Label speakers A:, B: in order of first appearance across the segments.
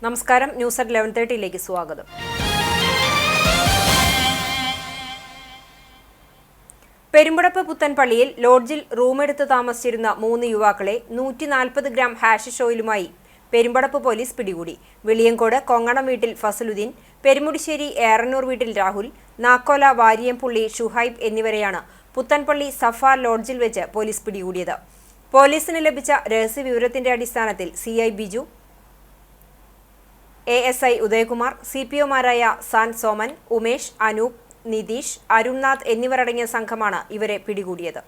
A: നമസ്കാരം. News at 11:30 സ്വാഗതം. പെരുമ്പടപ്പ് പുത്തൻപള്ളിയിൽ ലോഡ്ജിൽ റൂമെടുത്ത് താമസിച്ചിരുന്ന 3 യുവാക്കളെ 140 ഗ്രാം ഹാഷിഷ് ഓയിലുമായി പെരുമ്പടപ്പ് പോലീസ് പിടികൂടി. വെളിയങ്കോട് കൊങ്ങണം വീട്ടിൽ ഫസലുദ്ദീൻ, പെരുമുടിശ്ശേരി ഏറന്നൂർ വീട്ടിൽ രാഹുൽ, നാക്കോല വാരിയംപുള്ളി ഷുഹൈബ് എന്നിവരെയാണ് പുത്തൻപള്ളി സഫ ലോഡ്ജിൽ വെച്ച് പോലീസ് പിടികൂടിയത്. പോലീസിന് ലഭിച്ച രഹസ്യവിവരത്തിന്റെ അടിസ്ഥാനത്തിൽ CI ബിജു, ASI ഉദയകുമാർ, CPOമാരായ സാൻ സോമൻ, ഉമേഷ്, അനൂപ്, നിതീഷ്, അരുൺനാഥ് എന്നിവരടങ്ങിയ സംഘമാണ് ഇവരെ പിടികൂടിയത്.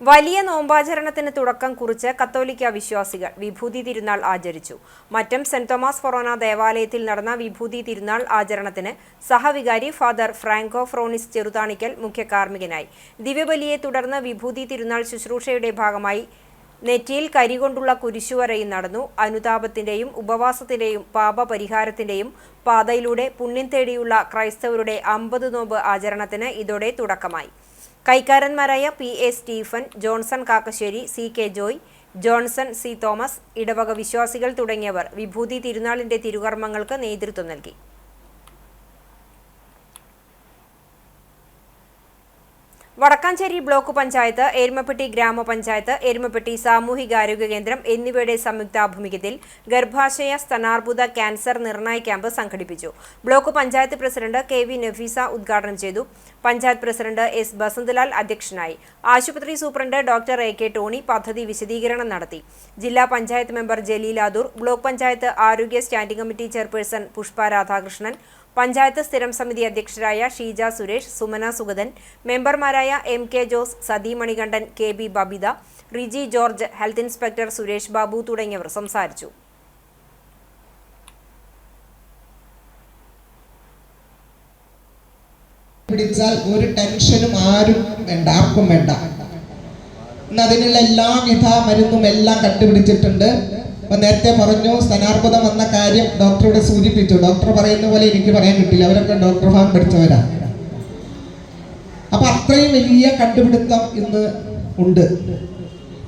A: വലിയ നോമ്പാചരണത്തിന് തുടക്കം കുറിച്ച് കത്തോലിക്ക വിശ്വാസികൾ വിഭൂതി തിരുനാൾ ആചരിച്ചു. മറ്റം സെന്റ് തോമസ് ഫൊറോന ദേവാലയത്തിൽ നടന്ന വിഭൂതി തിരുനാൾ ആചരണത്തിന് സഹവികാരി ഫാദർ ഫ്രാങ്കോ ഫ്രോണിസ് ചെറുതാണിക്കൽ മുഖ്യ കാർമ്മികനായി. ദിവ്യബലിയെ തുടർന്ന് വിഭൂതി തിരുനാൾ ശുശ്രൂഷയുടെ ഭാഗമായി നെറ്റിയിൽ കരികൊണ്ടുള്ള കുരിശുവരയും നടന്നു. അനുതാപത്തിന്റെയും ഉപവാസത്തിന്റെയും പാപപരിഹാരത്തിന്റെയും പാതയിലൂടെ പുണ്യം തേടിയുള്ള ക്രൈസ്തവരുടെ 50 നോമ്പ് ആചരണത്തിന് ഇതോടെ തുടക്കമായി. കൈക്കാരന്മാരായ PA Stephen, Johnson Kakkassery, CK Joy, Johnson C Thomas, ഇടവക വിശ്വാസികൾ തുടങ്ങിയവർ വിഭൂതി തിരുനാളിന്റെ തിരുകർമ്മങ്ങൾക്ക് നേതൃത്വം നൽകി. വടക്കാഞ്ചേരി ബ്ലോക്ക് പഞ്ചായത്ത്, എരുമപ്പെട്ടി ഗ്രാമപഞ്ചായത്ത്, എരുമപ്പെട്ടി സാമൂഹികാരോഗ്യ കേന്ദ്രം എന്നിവയുടെ സംയുക്താഭിമുഖ്യത്തിൽ ഗർഭാശയ സ്തനാർബുദ ക്യാൻസർ നിർണയ ക്യാമ്പ് സംഘടിപ്പിച്ചു. Block panchayat president KV Nafeesa ഉദ്ഘാടനം ചെയ്തു. പഞ്ചായത്ത് പ്രസിഡന്റ് S ബസന്തലാൽ അധ്യക്ഷനായി. ആശുപത്രി സൂപ്രണ്ട് ഡോക്ടർ AK ടോണി പദ്ധതി വിശദീകരണം നടത്തി. ജില്ലാ പഞ്ചായത്ത് മെമ്പർ ജലീലാദൂർ, ബ്ലോക്ക് പഞ്ചായത്ത് ആരോഗ്യ standing committee chairperson Pushpa Radhakrishnan, panchayat സ്ഥിരം സമിതി അധ്യക്ഷരായ ഷീജ സുരേഷ്, സുമന സുഗതൻ, മെമ്പർമാരായ MK Jose, Sathi Manikandan, KB Babitha, Riji George, health inspector Suresh Babu തുടങ്ങിയവർ സംസാരിച്ചു.
B: പിടിച്ചാൽ ഒരു ടെൻഷനും ആരും വേണ്ട, ആർക്കും വേണ്ട. അതിനുള്ള എല്ലാവിധ മരുന്നും എല്ലാം കണ്ടുപിടിച്ചിട്ടുണ്ട്. അപ്പൊ നേരത്തെ പറഞ്ഞു സ്തനാർബുദം വന്ന കാര്യം ഡോക്ടറോട് സൂചിപ്പിച്ചു. ഡോക്ടർ പറയുന്ന പോലെ എനിക്ക് പറയാൻ കിട്ടില്ല, അവരൊക്കെ ഡോക്ടർ ഫാം പഠിച്ചവരാ. അപ്പൊ അത്രയും വലിയ കണ്ടുപിടുത്തം ഇന്ന് ഉണ്ട്.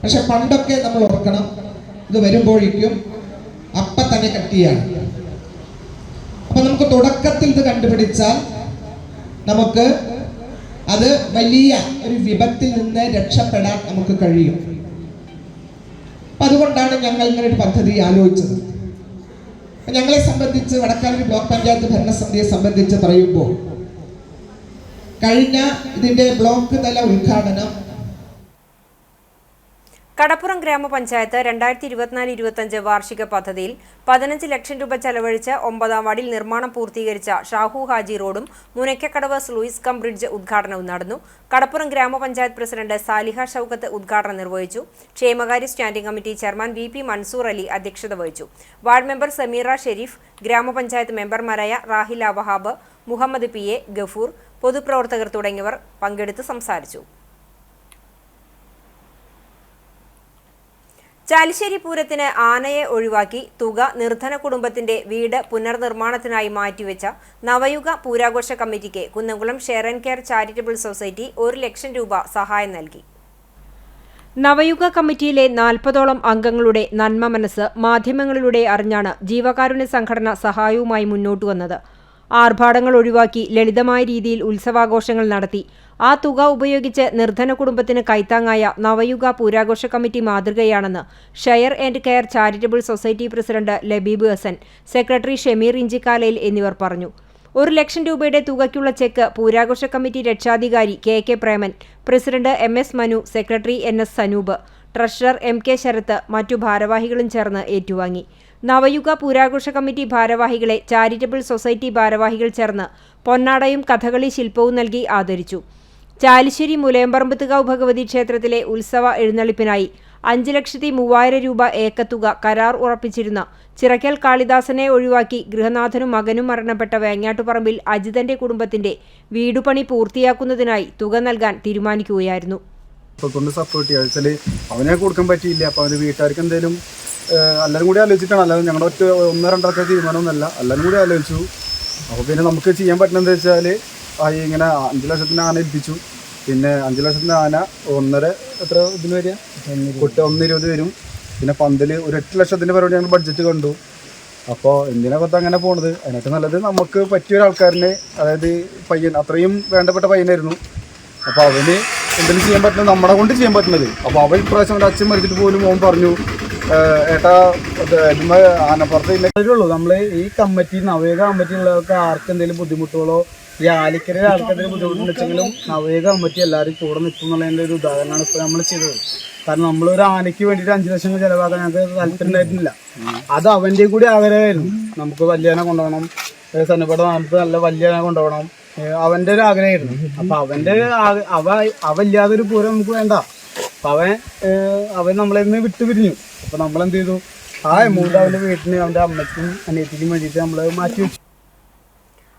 B: പക്ഷെ പണ്ടൊക്കെ നമ്മൾ ഓർക്കണം, ഇത് വരുമ്പോഴേക്കും അപ്പ തന്നെ കട്ടിയാണ്. അപ്പൊ നമുക്ക് തുടക്കത്തിൽ ഇത് കണ്ടുപിടിച്ചാൽ നമുക്ക് അത് വലിയ ഒരു വിപത്തിൽ നിന്ന് രക്ഷപ്പെടാൻ നമുക്ക് കഴിയും. അതുകൊണ്ടാണ് ഞങ്ങൾ ഇങ്ങനെ ഒരു പദ്ധതി ആലോചിച്ചത്. ഞങ്ങളെ സംബന്ധിച്ച്, വടക്കാഞ്ചേരി ബ്ലോക്ക് പഞ്ചായത്ത് ഭരണസമിതിയെ സംബന്ധിച്ച് പറയുമ്പോൾ, കഴിഞ്ഞ ഇതിന്റെ ബ്ലോക്ക് തല ഉദ്ഘാടനം
A: കടപ്പുറം ഗ്രാമപഞ്ചായത്ത് 2024-25 വാർഷിക പദ്ധതിയിൽ 15 ലക്ഷം രൂപ ചെലവഴിച്ച് 9ാം വാർഡിൽ നിർമ്മാണം പൂർത്തീകരിച്ച ഷാഹു ഹാജി റോഡും മുനയ്ക്കക്കടവ് സ്ലൂയിസ് കം ബ്രിഡ്ജ് ഉദ്ഘാടനവും നടന്നു. കടപ്പുറം ഗ്രാമപഞ്ചായത്ത് പ്രസിഡന്റ് സാലിഹ ഷൗക്കത്ത് ഉദ്ഘാടനം നിർവഹിച്ചു. ക്ഷേമകാര്യ standing committee chairman VP Mansoor Ali അധ്യക്ഷത വഹിച്ചു. വാർഡ് മെമ്പർ സമീറ ഷെരീഫ്, ഗ്രാമപഞ്ചായത്ത് മെമ്പർമാരായ റാഹില വഹാബ്, മുഹമ്മദ് PA, ഗഫൂർ, പൊതുപ്രവർത്തകർ തുടങ്ങിയവർ പങ്കെടുത്ത് സംസാരിച്ചു. ചാലിശ്ശേരി പൂരത്തിന് ആനയെ ഒഴിവാക്കി തുക നിർധന കുടുംബത്തിന്റെ വീട് പുനർനിർമ്മാണത്തിനായി മാറ്റിവെച്ച നവയുഗ പൂരാഘോഷ കമ്മിറ്റിക്ക് Kunnamkulam share and care charitable society 1 ലക്ഷം രൂപ സഹായം നൽകി. നവയുഗ കമ്മിറ്റിയിലെ 40ഓളം അംഗങ്ങളുടെ നന്മ മനസ്സ് മാധ്യമങ്ങളിലൂടെ അറിഞ്ഞാണ് ജീവകാരുണ്യ സംഘടന സഹായവുമായി മുന്നോട്ടു വന്നത്. ആർഭാടങ്ങൾ ഒഴിവാക്കി ലളിതമായ രീതിയിൽ ഉത്സവാഘോഷങ്ങൾ നടത്തി. ആ തുക ഉപയോഗിച്ച് നിർധന കുടുംബത്തിന് കൈത്താങ്ങായ നവയുഗ പൂരാഘോഷ കമ്മിറ്റി മാതൃകയാണെന്ന് share and care charitable society president Labeeb Hasan, secretary Shameer ഇഞ്ചിക്കാലയിൽ എന്നിവർ പറഞ്ഞു. 1 ലക്ഷം രൂപയുടെ തുകയ്ക്കുള്ള ചെക്ക് പൂരാഘോഷ കമ്മിറ്റി രക്ഷാധികാരി KK Preman, president MS Manu, secretary NS Sanoop, treasurer MK Sarath, മറ്റു ഭാരവാഹികളും ചേർന്ന് ഏറ്റുവാങ്ങി. നവയുഗ പൂരാഘോഷ കമ്മിറ്റി ഭാരവാഹികളെ ചാരിറ്റബിൾ സൊസൈറ്റി ഭാരവാഹികൾ ചേർന്ന് പൊന്നാടയും കഥകളി ശില്പവും നൽകി ആദരിച്ചു. ചാലിശ്ശേരി മുലയമ്പറമ്പത്തുകാവ് ഭഗവതി ക്ഷേത്രത്തിലെ ഉത്സവ എഴുന്നള്ളിപ്പിനായി 5,03,000 രൂപ ഏക്കത്തുക കരാർ ഉറപ്പിച്ചിരുന്ന ചിറക്കൽ കാളിദാസനെ ഒഴിവാക്കി ഗൃഹനാഥനും മകനും മരണപ്പെട്ട വേങ്ങാട്ടുപറമ്പിൽ അജിതന്റെ കുടുംബത്തിന്റെ വീടുപണി പൂർത്തിയാക്കുന്നതിനായി തുക നൽകാൻ തീരുമാനിക്കുകയായിരുന്നു.
C: സപ്പോർട്ട് ചെയ്യാ അവനെ കൊടുക്കാൻ പറ്റിയില്ല. അപ്പോൾ അവൻ്റെ വീട്ടുകാർക്ക് എന്തെങ്കിലും എല്ലാവരും കൂടി ആലോചിച്ചിട്ടാണ്, അല്ലാതെ ഞങ്ങളുടെ ഒറ്റ 1-2 ആൾക്കാർ തീരുമാനമൊന്നുമല്ല, എല്ലാവരും കൂടി ആലോചിച്ചു. അപ്പോൾ പിന്നെ നമുക്ക് ചെയ്യാൻ പറ്റുന്നത് വെച്ചാൽ ഇങ്ങനെ 5 ലക്ഷത്തിന് ആന ഏൽപ്പിച്ചു. പിന്നെ 5 ലക്ഷത്തിൻ്റെ ആന 1.5 എത്ര ഇതിന് വരിക കുട്ടി 1.20 വരും. പിന്നെ പന്തൽ ഒരു 8 ലക്ഷത്തിൻ്റെ പരിപാടി ഞങ്ങൾ ബഡ്ജറ്റ് കണ്ടു. അപ്പോൾ എന്തിനാ പത്ത് അങ്ങനെ പോണത്? അതിനകത്ത് നല്ലത് നമുക്ക് പറ്റിയ ഒരാൾക്കാരനെ, അതായത് പയ്യൻ അത്രയും വേണ്ടപ്പെട്ട പയ്യനായിരുന്നു. അപ്പോൾ അവന് എന്തെങ്കിലും ചെയ്യാൻ പറ്റുന്നത് നമ്മളെ കൊണ്ട് ചെയ്യാൻ പറ്റുന്നത്. അപ്പോൾ അവൻ ഇപ്രാവശ്യം അവൻ്റെ അച്ഛൻ മരിച്ചിട്ട് പോലും അവൻ പറഞ്ഞു, ഏട്ടാ ഇതുമ്മ ആനപ്പുറത്ത് ഇല്ലുള്ളൂ. നമ്മൾ ഈ കമ്മിറ്റി നവീക കമ്മിറ്റിയുള്ളവർക്ക് ആർക്ക് എന്തെങ്കിലും ബുദ്ധിമുട്ടുകളോ ഈ ആലിക്കരയിലെ ആൾക്ക് എന്തെങ്കിലും ബുദ്ധിമുട്ടുണ്ടെങ്കിലും നവീക കമ്മിറ്റി എല്ലാവരും കൂടെ നിൽക്കും എന്നുള്ളതിൻ്റെ ഒരു ഉദാഹരണമാണ് ഇപ്പോൾ നമ്മൾ ചെയ്തത്. കാരണം നമ്മളൊരു ആനയ്ക്ക് വേണ്ടിയിട്ട് 5 ലക്ഷം ചിലവാക്കാൻ ഞങ്ങൾക്ക് താല്പര്യം ഉണ്ടായിരുന്നില്ല. അത് അവൻ്റെയും കൂടി ആഗ്രഹമായിരുന്നു. നമുക്ക് വലിയ ആന കൊണ്ടുപോകണം, സന്നപ്പട നമുക്ക് നല്ല വലിയ ആന കൊണ്ടുപോകണം, അവൻ്റെ ഒരു ആഗ്രഹമായിരുന്നു. അപ്പം അവൻ്റെ അവല്ലാതെ ഒരു പൂരം നമുക്ക് വേണ്ട. അപ്പം അവൻ നമ്മളെ നിന്ന് വിട്ടുപിരിഞ്ഞു. അപ്പം നമ്മളെന്ത് ചെയ്തു, ആ എമൗണ്ട് അവൻ്റെ വീട്ടിന് അവൻ്റെ അമ്മയ്ക്കും അനിയത്തിനും വേണ്ടിയിട്ട് നമ്മൾ മാറ്റി വെച്ചു.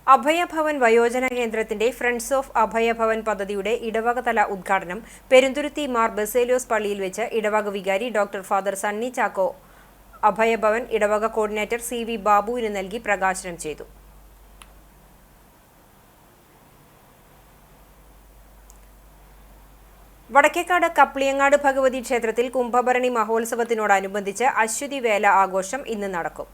A: അഭയഭവൻ വയോജന കേന്ദ്രത്തിന്റെ ഫ്രണ്ട്സ് ഓഫ് അഭയഭവൻ പദ്ധതിയുടെ ഇടവകതല ഉദ്ഘാടനം പെരുന്തുരുത്തി മാർ ബസേലിയോസ് പള്ളിയിൽ വെച്ച് ഇടവക വികാരി ഡോക്ടർ ഫാദർ സണ്ണി ചാക്കോ അഭയഭവൻ ഇടവക കോർഡിനേറ്റർ CV ബാബുവിന് നൽകി പ്രകാശനം ചെയ്തു. വടക്കേക്കാട് കപ്ലിയങ്ങാട് ഭഗവതി ക്ഷേത്രത്തിൽ കുംഭഭരണി മഹോത്സവത്തിനോടനുബന്ധിച്ച് അശ്വതി വേല ആഘോഷം ഇന്ന് നടക്കും.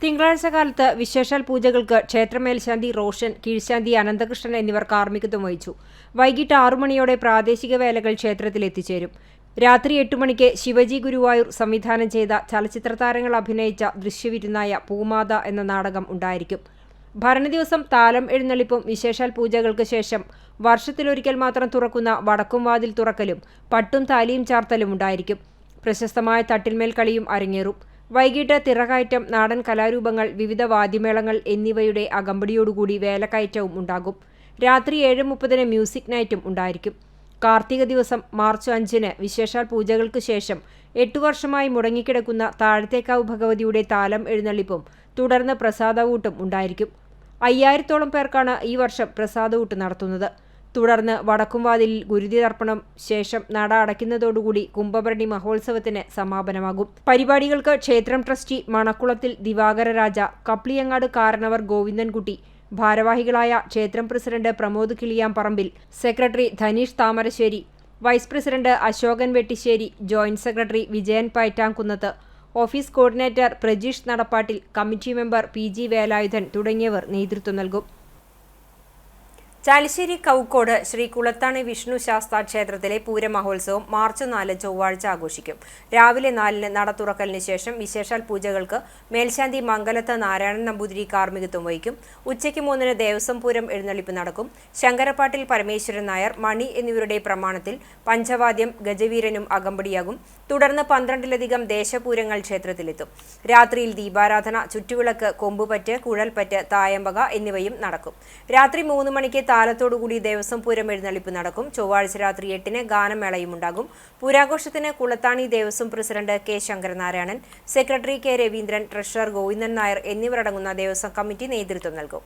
A: തിങ്കളാഴ്ച കാലത്ത് വിശേഷാൽ പൂജകൾക്ക് ക്ഷേത്രമേൽശാന്തി റോഷൻ, കീഴ്ശാന്തി അനന്തകൃഷ്ണൻ എന്നിവർ കാർമ്മികത്വം വഹിച്ചു. വൈകിട്ട് 6 മണിയോടെ പ്രാദേശിക വേലകൾ ക്ഷേത്രത്തിൽ എത്തിച്ചേരും. രാത്രി 8 മണിക്ക് ശിവജി ഗുരുവായൂർ സംവിധാനം ചെയ്ത ചലച്ചിത്ര താരങ്ങൾ അഭിനയിച്ച ദൃശ്യവിരുന്നായ പൂമാത എന്ന നാടകം ഉണ്ടായിരിക്കും. ഭരണി ദിവസം താലം എഴുന്നള്ളിപ്പും വിശേഷാൽ പൂജകൾക്ക് ശേഷം വർഷത്തിലൊരിക്കൽ മാത്രം തുറക്കുന്ന വടക്കുംവാതിൽ തുറക്കലും പട്ടും താലിയും ചാർത്തലും ഉണ്ടായിരിക്കും. പ്രശസ്തമായ തട്ടിൽമേൽ കളിയും അരങ്ങേറും. വൈകിട്ട് തിറകയറ്റം, നാടൻ കലാരൂപങ്ങൾ, വിവിധ വാദ്യമേളങ്ങൾ എന്നിവയുടെ അകമ്പടിയോടുകൂടി വേലക്കയറ്റവും ഉണ്ടാകും. രാത്രി 7:30 മ്യൂസിക് നൈറ്റും ഉണ്ടായിരിക്കും. കാർത്തിക ദിവസം മാർച്ച് 5 വിശേഷാൽ പൂജകൾക്ക് ശേഷം 8 വർഷമായി മുടങ്ങിക്കിടക്കുന്ന താഴത്തേക്കാവ് ഭഗവതിയുടെ താലം എഴുന്നള്ളിപ്പും തുടർന്ന് പ്രസാദവൂട്ടും ഉണ്ടായിരിക്കും. 5000-ഓളം പേർക്കാണ് ഈ വർഷം പ്രസാദവൂട്ട് നടത്തുന്നത്. തുടർന്ന് വടക്കുംവാതിലിൽ ഗുരുതി തർപ്പണം ശേഷം നട അടയ്ക്കുന്നതോടുകൂടി കുംഭഭരണി മഹോത്സവത്തിന് സമാപനമാകും. പരിപാടികൾക്ക് ക്ഷേത്രം ട്രസ്റ്റി മണക്കുളത്തിൽ ദിവാകര രാജ, കപ്ലിയങ്ങാട് കാരണവർ ഗോവിന്ദൻകുട്ടി, ഭാരവാഹികളായ ക്ഷേത്രം president Pramod Kiliyamparambil, secretary Dhaneesh Thamarassery, vice president Asokan Vettissery, joint secretary Vijayan Payattamkunnath, office coordinator Prajeesh Nadappattil, committee member PG Velayudhan തുടങ്ങിയവർ നേതൃത്വം നൽകും. ചാലിശ്ശേരി കൗക്കോട് ശ്രീ കുളത്താണി വിഷ്ണു ശാസ്താ ക്ഷേത്രത്തിലെ പൂരമഹോത്സവം മാർച്ച് 4 ചൊവ്വാഴ്ച ആഘോഷിക്കും. രാവിലെ 4 നട തുറക്കലിന് ശേഷം വിശേഷാൽ പൂജകൾക്ക് മേൽശാന്തി മംഗലത്ത് നാരായണൻ നമ്പൂതിരി കാർമ്മികത്വം വഹിക്കും. ഉച്ചയ്ക്ക് 3 ദേവസ്വം പൂരം എഴുന്നള്ളിപ്പ് നടക്കും. ശങ്കരപ്പാട്ടിൽ പരമേശ്വരൻ നായർ, മണി എന്നിവരുടെ പ്രമാണത്തിൽ പഞ്ചവാദ്യം, ഗജവീരനും അകമ്പടിയാകും. തുടർന്ന് 12ലധികം ദേശപൂരങ്ങൾ ക്ഷേത്രത്തിലെത്തും. രാത്രിയിൽ ദീപാരാധന, ചുറ്റുവിളക്ക്, കൊമ്പുപറ്റ്, കുഴൽപ്പറ്റ്, തായമ്പക എന്നിവയും നടക്കും. രാത്രി 3 മണിക്ക് താലത്തോടുകൂടി ദേവസ്വം പൂരം എഴുന്നള്ളിപ്പ് നടക്കും. ചൊവ്വാഴ്ച രാത്രി 8 ഗാനമേളയും ഉണ്ടാകും. പൂരാഘോഷത്തിന് Kulathani Devaswom president K Sankaranarayanan, secretary K Raveendran, treasurer Govindan Nair എന്നിവരടങ്ങുന്ന ദേവസ്വം കമ്മിറ്റി നേതൃത്വം നൽകും.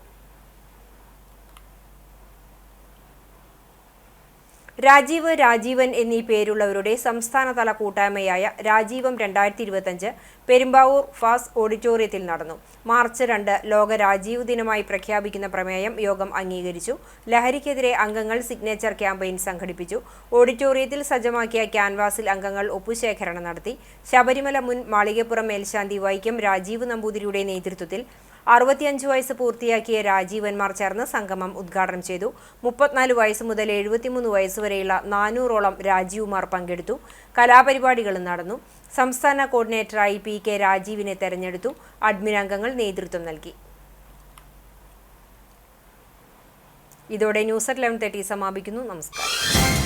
A: രാജീവ്, രാജീവൻ എന്നീ പേരുള്ളവരുടെ സംസ്ഥാനതല കൂട്ടായ്മയായ രാജീവം 2025 പെരുമ്പാവൂർ ഫാസ് ഓഡിറ്റോറിയത്തിൽ നടന്നു. മാർച്ച് 2 ലോക രാജീവ് ദിനമായി പ്രഖ്യാപിക്കുന്ന പ്രമേയം യോഗം അംഗീകരിച്ചു. ലഹരിക്കെതിരെ അംഗങ്ങൾ സിഗ്നേച്ചർ ക്യാമ്പയിൻ സംഘടിപ്പിച്ചു. ഓഡിറ്റോറിയത്തിൽ സജ്ജമാക്കിയ ക്യാൻവാസിൽ അംഗങ്ങൾ ഒപ്പുശേഖരണം നടത്തി. ശബരിമല മുൻ മാളികപ്പുറം മേൽശാന്തി വൈക്കം രാജീവ് നമ്പൂതിരിയുടെ നേതൃത്വത്തിൽ 65 വയസ്സ് പൂർത്തിയാക്കിയ രാജീവന്മാർ ചേർന്ന് സംഗമം ഉദ്ഘാടനം ചെയ്തു. 34 വയസ്സ് മുതൽ 73 വയസ്സ് വരെയുള്ള 400ഓളം രാജീവുമാർ പങ്കെടുത്തു. കലാപരിപാടികളും നടന്നു. സംസ്ഥാന കോർഡിനേറ്ററായി PK രാജീവിനെ തെരഞ്ഞെടുത്തു. അഡ്മിൻ അംഗങ്ങൾ നേതൃത്വം നൽകി. ഇതോടെ ന്യൂസ് at 11:30 സമാപിക്കുന്നു. നമസ്കാരം.